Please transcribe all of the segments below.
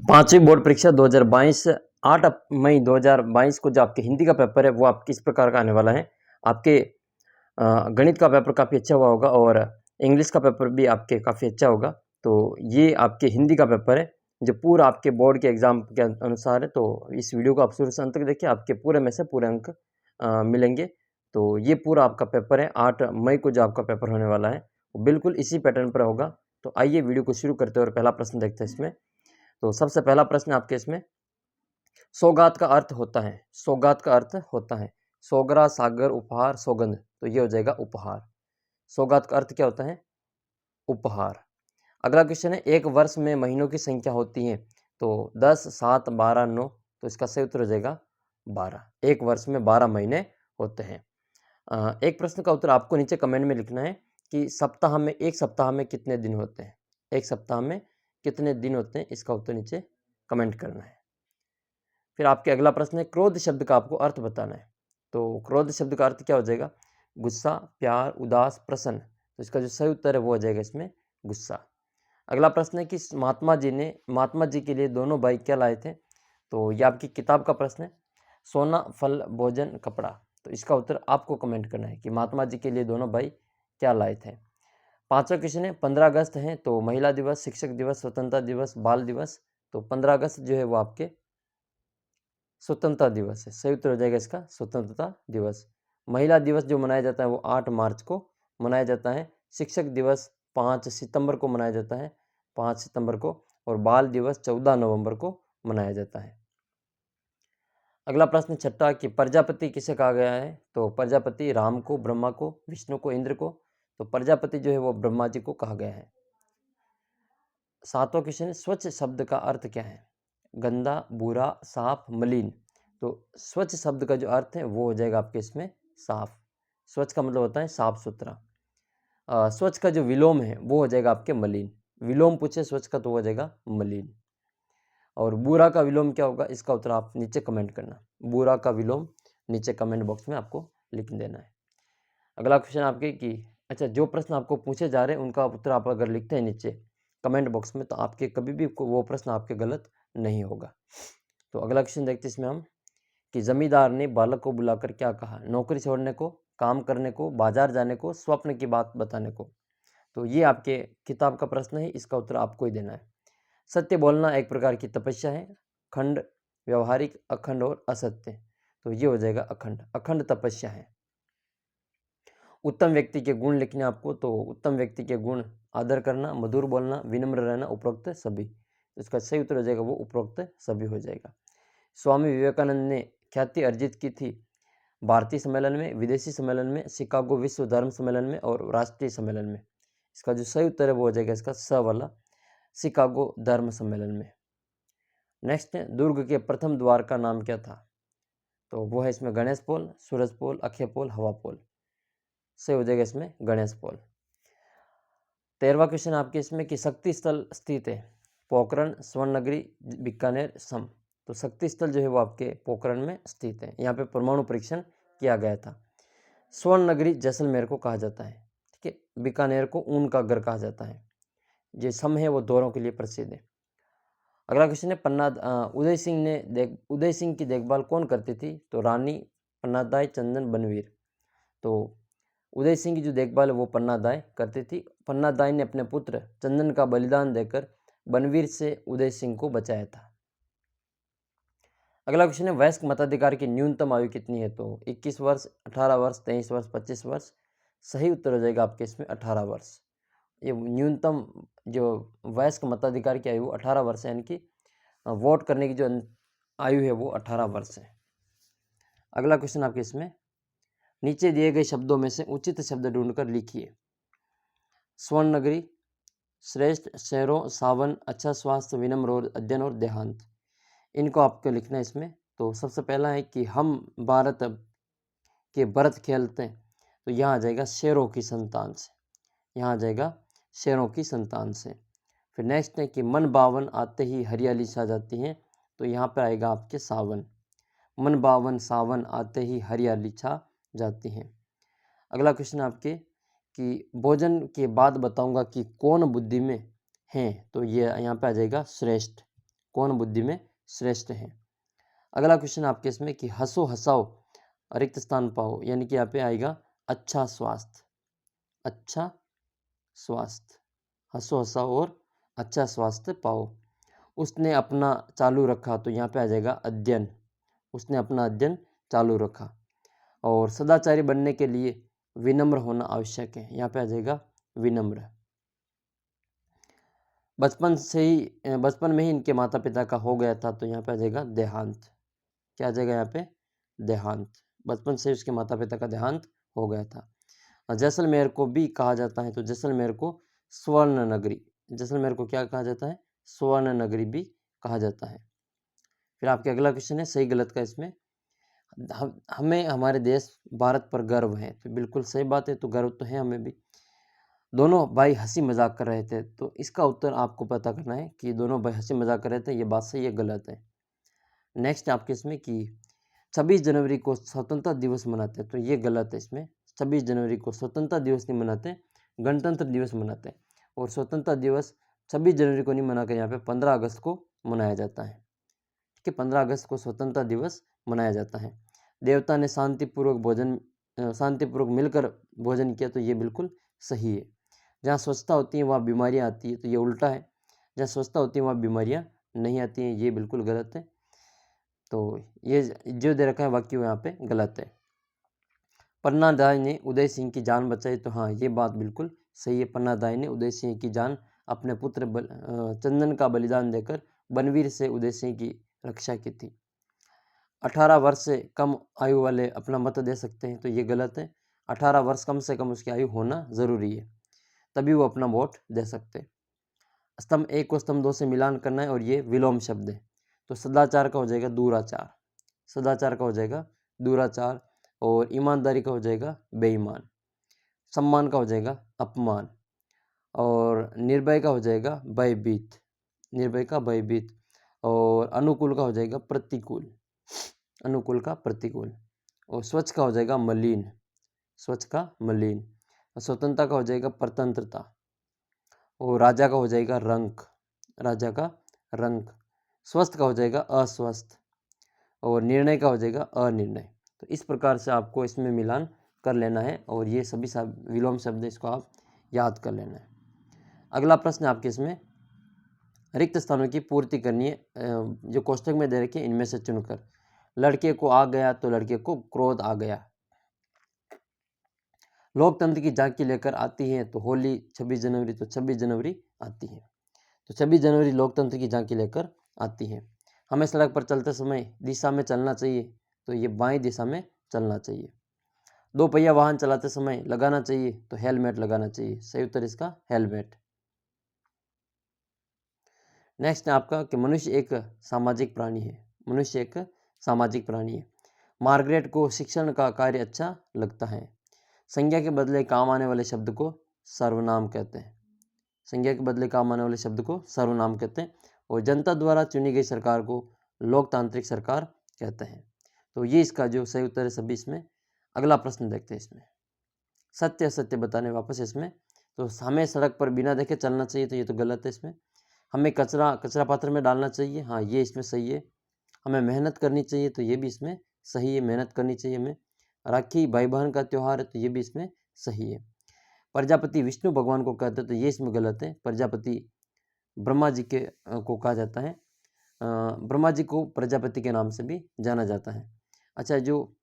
पांचवी बोर्ड परीक्षा 2022 8 मई 2022 को जो आपके हिंदी का पेपर है वो आप किस प्रकार का आने वाला है। आपके गणित का पेपर काफ़ी अच्छा हुआ होगा और इंग्लिश का पेपर भी आपके काफ़ी अच्छा होगा। तो ये आपके हिंदी का पेपर है जो पूरा आपके बोर्ड के एग्ज़ाम के अनुसार है। तो इस वीडियो को आप शुरू से अंत तक देखिए, आपके पूरे में से पूरे अंक मिलेंगे। तो ये पूरा आपका पेपर है 8 मई को जो आपका पेपर होने वाला है वो बिल्कुल इसी पैटर्न पर होगा। तो आइए वीडियो को शुरू करते हैं और पहला प्रश्न देखते हैं इसमें। तो सबसे पहला प्रश्न आपके इसमें, सौगात का अर्थ होता है। सौगात का अर्थ होता है सोगरा, सागर, उपहार, सौगंध। तो ये हो जाएगा उपहार। सौगात का अर्थ क्या होता है? उपहार। अगला क्वेश्चन है, एक वर्ष में महीनों की संख्या होती है। तो 10, 7, 12, 9। तो इसका सही उत्तर हो जाएगा 12। एक वर्ष में 12 महीने होते हैं। एक प्रश्न का उत्तर आपको नीचे कमेंट में लिखना है कि सप्ताह में, एक सप्ताह में कितने दिन होते हैं। एक सप्ताह में कितने दिन होते हैं, इसका उत्तर नीचे कमेंट करना है। फिर आपके अगला प्रश्न है, क्रोध शब्द का आपको अर्थ बताना है। तो क्रोध शब्द का अर्थ क्या हो जाएगा? गुस्सा, प्यार, उदास, प्रसन्न। तो इसका जो सही उत्तर है वो हो जाएगा इसमें गुस्सा। अगला प्रश्न है कि महात्मा जी के लिए दोनों भाई क्या लाए थे। तो ये आपकी किताब का प्रश्न है, सोना, फल, भोजन, कपड़ा। तो इसका उत्तर आपको कमेंट करना है कि महात्मा जी के लिए दोनों भाई क्या लाए थे। पांचवा क्वेश्चन है, 15 अगस्त है तो महिला दिवस, शिक्षक दिवस, स्वतंत्रता दिवस, बाल दिवस। तो 15 अगस्त जो है वो आपके स्वतंत्रता दिवस है। सही उत्तर हो जाएगा इसका स्वतंत्रता दिवस। महिला दिवस जो मनाया जाता है वो 8 मार्च को मनाया जाता है। शिक्षक दिवस 5 सितंबर को मनाया जाता है, 5 सितंबर को। और बाल दिवस 14 नवंबर को मनाया जाता है। अगला प्रश्न छठा कि प्रजापति किसे कहा गया है। तो प्रजापति राम को, ब्रह्मा को, विष्णु को, इंद्र को। तो प्रजापति जो है वो ब्रह्मा जी को कहा गया है। सातवां क्वेश्चन है, स्वच्छ शब्द का अर्थ क्या है। गंदा, बुरा, साफ, मलिन। तो स्वच्छ शब्द का जो अर्थ है वो हो जाएगा आपके इसमें साफ। स्वच्छ का मतलब होता है साफ सुथरा। स्वच्छ का जो विलोम है वो हो जाएगा आपके मलिन। विलोम पूछे स्वच्छ का तो हो जाएगा मलिन। और बुरा का विलोम क्या होगा, इसका उत्तर आप नीचे कमेंट करना। बुरा का विलोम नीचे कमेंट बॉक्स में आपको लिख देना है। अगला क्वेश्चन आपके कि अच्छा, जो प्रश्न आपको पूछे जा रहे हैं उनका उत्तर आप अगर लिखते हैं नीचे कमेंट बॉक्स में तो आपके कभी भी वो प्रश्न आपके गलत नहीं होगा। तो अगला क्वेश्चन देखते हैं इसमें हम कि जमींदार ने बालक को बुलाकर क्या कहा। नौकरी छोड़ने को, काम करने को, बाजार जाने को, स्वप्न की बात बताने को। तो ये आपके किताब का प्रश्न है, इसका उत्तर आपको ही देना है। सत्य बोलना एक प्रकार की तपस्या है। खंड, व्यवहारिक, अखंड और असत्य। तो ये हो जाएगा अखंड। अखंड तपस्या है। उत्तम व्यक्ति के गुण लिखने आपको। तो उत्तम व्यक्ति के गुण, आदर करना, मधुर बोलना, विनम्र रहना, उपरोक्त सभी। इसका सही उत्तर हो जाएगा वो उपरोक्त सभी हो जाएगा। स्वामी विवेकानंद ने ख्याति अर्जित की थी भारतीय सम्मेलन में, विदेशी सम्मेलन में, शिकागो विश्व धर्म सम्मेलन में और राष्ट्रीय सम्मेलन में। इसका जो सही उत्तर है वो हो जाएगा इसका स वाला, शिकागो धर्म सम्मेलन में। नेक्स्ट है, दुर्ग के प्रथम द्वार का नाम क्या था। तो वो है इसमें गणेश पोल, सूरज पोल, अक्षय पोल, हवा पोल। सही हो जाएगा इसमें गणेश पोल। 13वां क्वेश्चन आपके इसमें कि शक्ति स्थल स्थित है। पोखरण, स्वर्ण नगरी, बीकानेर, सम। तो शक्ति स्थल जो है वो आपके पोखरण में स्थित है। यहाँ पे परमाणु परीक्षण किया गया था। स्वर्ण नगरी जैसलमेर को कहा जाता है, ठीक है। बीकानेर को ऊन का घर कहा जाता है। जो सम है वो दोरों के लिए प्रसिद्ध है। अगला क्वेश्चन है, उदय सिंह की देखभाल कौन करती थी। तो रानी, पन्नादाई, चंदन, बनवीर। तो उदय सिंह की जो देखभाल है वो पन्नादाई करती थी। पन्नादाई ने अपने पुत्र चंदन का बलिदान देकर बनवीर से उदय सिंह को बचाया था। अगला क्वेश्चन है, वयस्क मताधिकार की न्यूनतम आयु कितनी है। तो 21 वर्ष, 18 वर्ष, 23 वर्ष, 25 वर्ष। सही उत्तर हो जाएगा आपके इसमें 18 वर्ष। ये न्यूनतम जो वयस्क मताधिकार की आयु 18 वर्ष है, यानी कि वोट करने की जो आयु है वो 18 वर्ष है। अगला क्वेश्चन आपके इसमें, नीचे दिए गए शब्दों में से उचित शब्द ढूंढकर लिखिए। स्वर्ण नगरी, श्रेष्ठ, शहरों, सावन, अच्छा स्वास्थ्य, विनम्र और अध्ययन और देहांत। इनको आपको लिखना है इसमें। तो सबसे पहला है कि हम भारत के भरत खेलते हैं। तो यहाँ आ जाएगा शेरों की संतान से, यहाँ आ जाएगा शेरों की संतान से। फिर नेक्स्ट है कि मन बावन आते ही हरियाली छा जाती है। तो यहाँ पर आएगा आपके सावन। मन बावन सावन आते ही हरियाली छा जाती है। अगला क्वेश्चन आपके कि भोजन के बाद बताऊंगा कि कौन बुद्धि में है। तो ये यहाँ पे आ जाएगा श्रेष्ठ। कौन बुद्धि में श्रेष्ठ है। अगला क्वेश्चन आपके इसमें कि हंसो हंसाओ रिक्त स्थान पाओ, यानी कि यहाँ पे आएगा अच्छा स्वास्थ्य, अच्छा स्वास्थ्य, हंसो हंसाओ और अच्छा स्वास्थ्य पाओ। उसने अपना चालू रखा, तो यहाँ पे आ जाएगा अध्ययन, उसने अपना अध्ययन चालू रखा। और सदाचारी बनने के लिए विनम्र होना आवश्यक है, यहाँ पे आ जाएगा विनम्र। बचपन में ही इनके माता पिता का हो गया था, तो यहाँ पे आ जाएगा देहांत, क्या आ जाएगा यहाँ पे देहांत, बचपन से उसके माता पिता का देहांत हो गया था। जैसलमेर को भी कहा जाता है, तो जैसलमेर को स्वर्ण नगरी, जैसलमेर को क्या कहा जाता है, स्वर्ण नगरी भी कहा जाता है। फिर आपके अगला क्वेश्चन है सही गलत का इसमें, हमें हमारे देश भारत पर गर्व है, तो बिल्कुल सही बात है, तो गर्व तो है हमें भी। दोनों भाई हंसी मजाक कर रहे थे, तो इसका उत्तर आपको पता करना है कि दोनों भाई हंसी मजाक कर रहे थे, ये बात सही है गलत है। नेक्स्ट आपके इसमें कि 26 जनवरी को स्वतंत्रता दिवस मनाते हैं, तो ये गलत है। इसमें 26 जनवरी को स्वतंत्रता दिवस नहीं मनाते, गणतंत्र दिवस मनाते हैं। और स्वतंत्रता दिवस 26 जनवरी को नहीं मनाकर यहाँ पे 15 अगस्त को मनाया जाता है। ठीक है, 15 अगस्त को स्वतंत्रता दिवस मनाया जाता है। देवता ने शांतिपूर्वक मिलकर भोजन किया, तो ये बिल्कुल सही है। जहाँ स्वच्छता होती है वहाँ बीमारियाँ आती है, तो ये उल्टा है। जहाँ स्वच्छता होती है वहाँ बीमारियाँ नहीं आती हैं, ये बिल्कुल गलत है। तो ये जो दे रखा है वाक्य यहाँ पे गलत है। पन्नादाई ने उदय सिंह की जान बचाई, तो हाँ ये बात बिल्कुल सही है। पन्नादाई ने उदय सिंह की जान अपने पुत्र चंदन का बलिदान देकर बनवीर से उदय सिंह की रक्षा की थी। 18 वर्ष से कम आयु वाले अपना मत दे सकते हैं, तो ये गलत है। 18 वर्ष कम से कम उसकी आयु होना ज़रूरी है, तभी वो अपना वोट दे सकते हैं। स्तंभ 1 को स्तंभ 2 से मिलान करना है, और ये विलोम शब्द है, तो सदाचार का हो जाएगा दूराचार, सदाचार का हो जाएगा दूराचार, और ईमानदारी का हो जाएगा बेईमान, सम्मान का हो जाएगा अपमान, और निर्भय का हो जाएगा भयभीत, निर्भय का भयभीत, और अनुकूल का हो जाएगा प्रतिकूल, अनुकूल का प्रतिकूल, और स्वच्छ का हो जाएगा मलिन, स्वच्छ का मलिन, और स्वतंत्रता का हो जाएगा परतंत्रता, और राजा का हो जाएगा रंक, राजा का रंक, स्वस्थ का हो जाएगा अस्वस्थ, और निर्णय का हो जाएगा अनिर्णय। तो इस प्रकार से आपको इसमें मिलान कर लेना है, और ये सभी विलोम शब्द इसको आप याद कर लेना है। अगला प्रश्न आपके इसमें रिक्त स्थानों की पूर्ति करनी है, जो कोष्टक में दे रखे इनमें से चुनकर। लड़के को आ गया, तो लड़के को क्रोध आ गया। लोकतंत्र की झांकी लेकर आती है, तो होली 26 जनवरी, तो 26 जनवरी आती है, तो 26 जनवरी लोकतंत्र की झांकी लेकर आती है। हमें सड़क पर चलते समय दिशा में चलना चाहिए, तो ये बाएं दिशा में चलना चाहिए। 2 पहिया वाहन चलाते समय लगाना चाहिए, तो हेलमेट लगाना चाहिए, सही उत्तर इसका हेलमेट। नेक्स्ट है आपका कि मनुष्य एक सामाजिक प्राणी है, मनुष्य एक सामाजिक प्राणी है। मार्गरेट को शिक्षण का कार्य अच्छा लगता है। संज्ञा के बदले काम आने वाले शब्द को सर्वनाम कहते हैं, संज्ञा के बदले काम आने वाले शब्द को सर्वनाम कहते हैं। और जनता द्वारा चुनी गई सरकार को लोकतांत्रिक सरकार कहते हैं। तो ये इसका जो सही उत्तर है सभी इसमें। अगला प्रश्न देखते हैं इसमें, सत्य असत्य बताने वापस इसमें। तो हमें सड़क पर बिना देखे चलना चाहिए, तो ये तो गलत है इसमें। हमें कचरा पात्र में डालना चाहिए, हाँ ये इसमें सही है। हमें मेहनत करनी चाहिए, तो ये भी इसमें सही है, मेहनत करनी चाहिए हमें। राखी भाई बहन का त्यौहार है, तो ये भी इसमें सही है। प्रजापति विष्णु भगवान को कहते हैं, तो ये इसमें गलत है। प्रजापति ब्रह्मा जी के को कहा जाता है, ब्रह्मा जी को प्रजापति के नाम से भी जाना जाता है। अच्छा, जो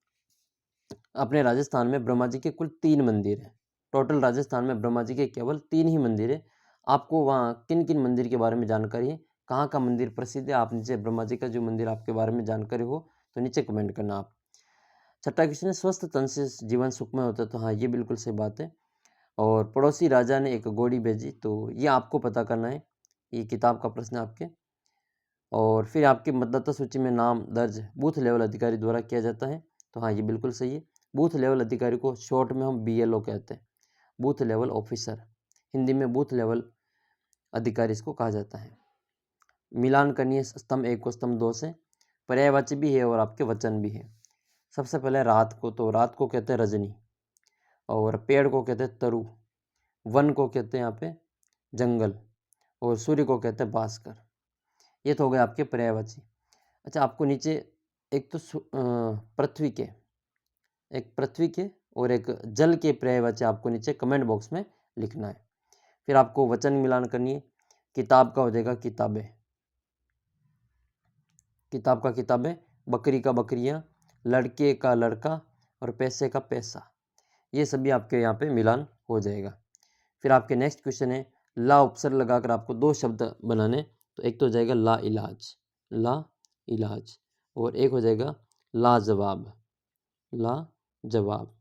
अपने राजस्थान में ब्रह्मा जी के कुल 3 मंदिर हैं, टोटल राजस्थान में ब्रह्मा जी के केवल 3 ही मंदिर है। आपको वहाँ किन किन मंदिर के बारे में जानकारी है, कहाँ का मंदिर प्रसिद्ध है, आप नीचे ब्रह्मा जी का जो मंदिर आपके बारे में जानकारी हो तो नीचे कमेंट करना आप। छठा क्वेश्चन है, स्वस्थ तन से जीवन सुखमय होता है, तो हाँ ये बिल्कुल सही बात है। और पड़ोसी राजा ने एक घोड़ी भेजी, तो ये आपको पता करना है, ये किताब का प्रश्न है आपके। और फिर आपकी मतदाता सूची में नाम दर्ज बूथ लेवल अधिकारी द्वारा किया जाता है, तो हाँ ये बिल्कुल सही है। बूथ लेवल अधिकारी को शॉर्ट में हम BLO कहते हैं, बूथ लेवल ऑफिसर, हिंदी में बूथ लेवल अधिकारी इसको कहा जाता है। मिलान करनी है स्तंभ 1 को स्तंभ 2 से, पर्यायवाची भी है और आपके वचन भी है। सबसे पहले रात को, तो रात को कहते हैं रजनी, और पेड़ को कहते हैं तरु, वन को कहते हैं यहाँ पे जंगल, और सूर्य को कहते हैं भास्कर। ये तो हो गए आपके पर्यायवाची। अच्छा, आपको नीचे एक तो पृथ्वी के और एक जल के पर्यायवाची आपको नीचे कमेंट बॉक्स में लिखना है। फिर आपको वचन मिलान करनी है। किताब का हो जाएगा किताबें, किताब का किताबें, बकरी का बकरियां, लड़के का लड़का और पैसे का पैसा। ये सभी आपके यहाँ पे मिलान हो जाएगा। फिर आपके नेक्स्ट क्वेश्चन है, ला उपसर्ग लगाकर आपको दो शब्द बनाने। तो एक तो हो जाएगा ला इलाज, ला इलाज, और एक हो जाएगा लाजवाब, लाजवाब।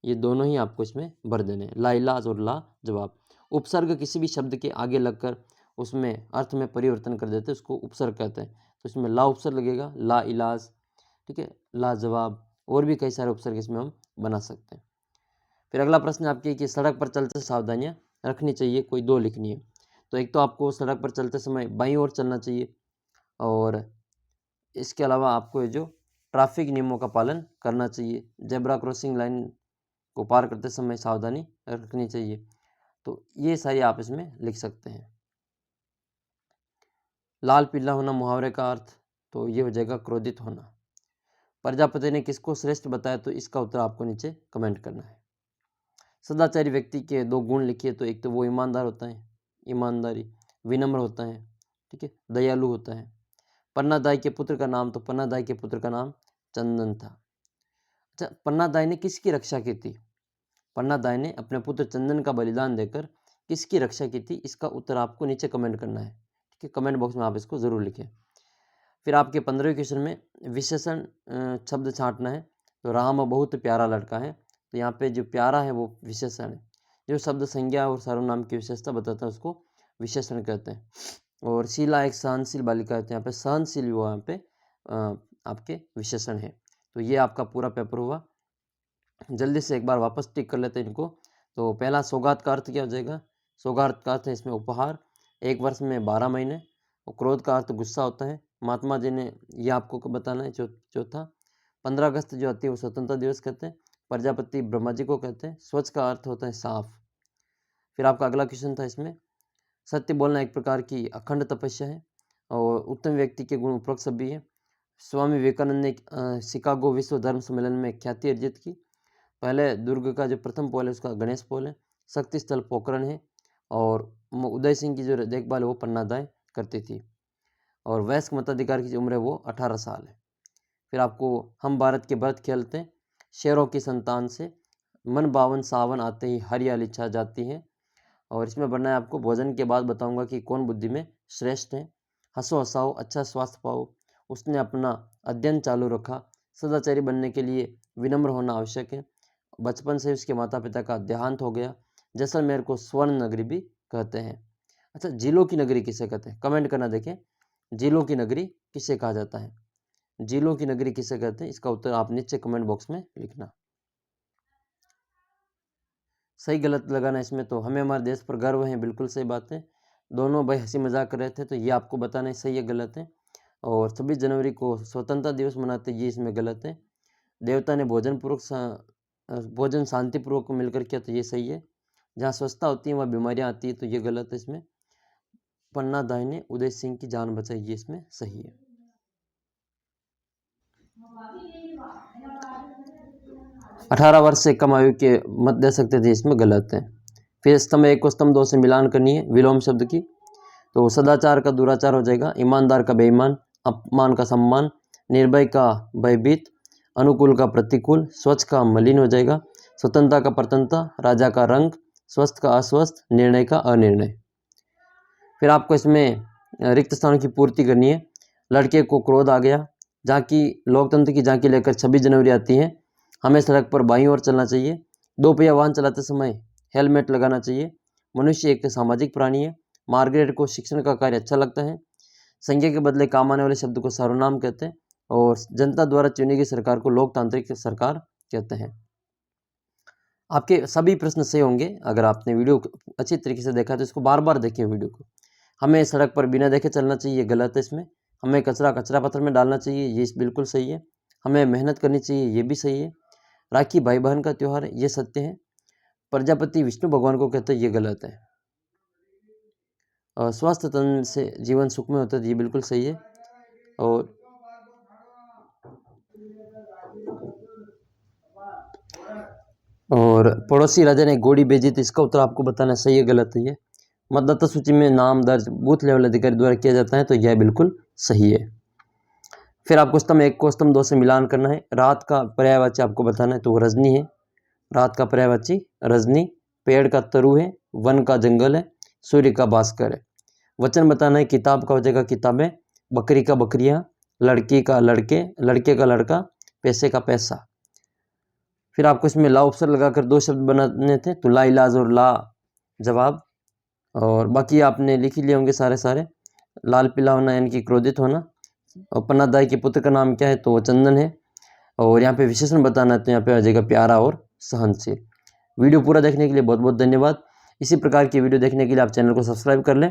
ये दोनों ही आपको इसमें भर देने हैं, ला इलाज और लाजवाब। उपसर्ग किसी भी शब्द के आगे लगकर उसमें अर्थ में परिवर्तन कर देते हैं, उसको उपसर्ग कहते हैं। तो इसमें ला उपसर्ग लगेगा, ला इलाज, ठीक है, लाजवाब, और भी कई सारे उपसर्ग इसमें हम बना सकते हैं। फिर अगला प्रश्न आपके कि सड़क पर चलते सावधानियां रखनी चाहिए, कोई दो लिखनी है। तो एक तो आपको सड़क पर चलते समय बाईं ओर चलना चाहिए, और इसके अलावा आपको ये जो ट्रैफिक नियमों का पालन करना चाहिए, जेब्रा क्रॉसिंग लाइन को पार करते समय सावधानी रखनी चाहिए। तो ये सारी आप इसमें लिख सकते हैं। लाल पीला होना मुहावरे का अर्थ, तो ये हो जाएगा क्रोधित होना। प्रजापति ने किसको श्रेष्ठ बताया, तो इसका उत्तर आपको नीचे कमेंट करना है। सदाचारी व्यक्ति के दो गुण लिखिए। तो एक तो वो ईमानदार होता है, ईमानदारी, विनम्र होता है, ठीक है, दयालु होता है। पन्नादाई के पुत्र का नाम, तो पन्नादाई के पुत्र का नाम चंदन था। अच्छा, पन्नादाई ने किसकी रक्षा की थी? पन्नादाई ने अपने पुत्र चंदन का बलिदान देकर किसकी रक्षा की थी? इसका उत्तर आपको नीचे कमेंट करना है, ठीक है, कमेंट बॉक्स में आप इसको ज़रूर लिखें। फिर आपके 15वें क्वेश्चन में विशेषण शब्द छांटना है। तो राम बहुत प्यारा लड़का है, तो यहाँ पे जो प्यारा है वो विशेषण है। जो शब्द संज्ञा और सर्वनाम की विशेषता बताता है उसको विशेषण कहते हैं। और शीला एक सहनशील बालिका है, तो यहाँ पे सहनशील वो यहाँ पे आपके विशेषण है। तो ये आपका पूरा पेपर हुआ। जल्दी से एक बार वापस टिक कर लेते हैं इनको। तो पहला सौगात का अर्थ क्या हो जाएगा? सौगात का अर्थ है इसमें उपहार, एक वर्ष में 12 महीने। और क्रोध का अर्थ गुस्सा होता है, महात्मा जी ने ये आपको बताना है। चौथा 15 अगस्त जो आती है वो स्वतंत्रता दिवस कहते हैं। प्रजापति ब्रह्मा जी को कहते हैं। स्वच्छ का अर्थ होता है साफ। फिर आपका अगला क्वेश्चन था इसमें, सत्य बोलना एक प्रकार की अखंड तपस्या है, और उत्तम व्यक्ति के गुण उपरोक्त सभी है। स्वामी विवेकानंद ने शिकागो विश्व धर्म सम्मेलन में ख्याति अर्जित की। पहले दुर्ग का जो प्रथम पोल है उसका गणेश पोल है। शक्ति स्थल पोखरण है, और उदय सिंह की जो देखभाल है वो पन्नादाई करती थी। और वयस्क मताधिकार की जो उम्र है वो 18 साल है। फिर आपको हम भारत के व्रत खेलते हैं, शेरों की संतान से मन बावन सावन आते ही हरियाली छा जाती है। और इसमें बनना है आपको, भोजन के बाद बताऊंगा कि कौन बुद्धि में श्रेष्ठ है। हंसो हंसाओ अच्छा स्वास्थ्य पाओ, उसने अपना अध्ययन चालू रखा। सदाचारी बनने के लिए विनम्र होना आवश्यक है। बचपन से उसके माता पिता का देहांत हो गया। जैसलमेर को स्वर्ण नगरी भी कहते हैं। अच्छा, झीलों की नगरी किसे कहते हैं? कमेंट करना, देखें झीलों की नगरी किसे कहा जाता है? झीलों की नगरी किसे कहते हैं? इसका उत्तर आप नीचे कमेंट बॉक्स में लिखना। सही गलत लगाना इसमें। तो हमें हमारे देश पर गर्व है, बिल्कुल सही बात है। दोनों भाई हंसी मजाक कर रहे थे, तो ये आपको बताना है सही है गलत है। और 26 जनवरी को स्वतंत्रता दिवस मनाते, ये इसमें गलत है। देवता ने भोजन शांतिपूर्वक मिलकर किया, तो ये सही है। जहाँ स्वच्छता होती है वहाँ बीमारियाँ आती है, तो ये गलत है इसमें। पन्नादाई ने उदय सिंह की जान बचाई, ये इसमें सही है। 18 वर्ष से कम आयु के मत दे सकते थे, इसमें गलत है। फिर स्तंभ 1 को स्तंभ 2 से मिलान करनी है विलोम शब्द की। तो सदाचार का दुराचार हो जाएगा, ईमानदार का बेईमान, अपमान का सम्मान, निर्भय का भयभीत, अनुकूल का प्रतिकूल, स्वच्छ का मलिन हो जाएगा, स्वतंत्रता का प्रतंत्रता, राजा का रंग, स्वस्थ का अस्वस्थ, निर्णय का अनिर्णय। फिर आपको इसमें रिक्त स्थानों की पूर्ति करनी है। लड़के को क्रोध आ गया। झांकी, लोकतंत्र की झांकी लेकर 26 जनवरी आती है। हमें सड़क पर बाईं ओर चलना चाहिए। दो पहिया वाहन चलाते समय हेलमेट लगाना चाहिए। मनुष्य एक सामाजिक प्राणी है। मार्गरेट को शिक्षण का कार्य अच्छा लगता है। संज्ञा के बदले काम आने वाले शब्द को सर्वनाम कहते हैं। और जनता द्वारा चुनी गई सरकार को लोकतांत्रिक सरकार कहते हैं। आपके सभी प्रश्न सही होंगे। अगर आपने वीडियो अच्छी तरीके से देखा तो इसको बार बार देखिए वीडियो को। हमें सड़क पर बिना देखे चलना चाहिए, गलत है इसमें। हमें कचरा पत्थर में डालना चाहिए, ये बिल्कुल सही है। हमें मेहनत करनी चाहिए, ये भी सही है। राखी भाई बहन का त्यौहार है, ये सत्य है। प्रजापति विष्णु भगवान को कहते हैं, ये गलत है। स्वास्थ्य तन से जीवन सुखमय होता है, ये बिल्कुल सही है। और पड़ोसी राजा ने घोड़ी भेजी, तो इसका उत्तर आपको बताना सही है गलत है। ये मतदाता सूची में नाम दर्ज बूथ लेवल अधिकारी द्वारा किया जाता है, तो यह बिल्कुल सही है। फिर आपको स्तंभ 1 को स्तंभ 2 से मिलान करना है। रात का पर्यायवाची आपको बताना है, तो वो रजनी है। रात का पर्यायवाची रजनी। पेड़ का तरु है, वन का जंगल है, सूर्य का भास्कर है। वचन बताना है। किताब का हो जाएगा किताबें, बकरी का बकरियां, लड़की का लड़के, लड़के का लड़का, पैसे का पैसा। फिर आपको इसमें ला उपसर्ग लगाकर 2 शब्द बनाने थे, तो ला इलाज और ला जवाब। और बाकी आपने लिख ही लिए होंगे सारे। लाल पीला होना यानी कि क्रोधित होना। और पन्नादाई के पुत्र का नाम क्या है, तो वो चंदन है। और यहाँ पे विशेषण बताना है, तो यहाँ पे आ जाएगा प्यारा और सहनशील। वीडियो पूरा देखने के लिए बहुत बहुत धन्यवाद। इसी प्रकार की वीडियो देखने के लिए आप चैनल को सब्सक्राइब कर लें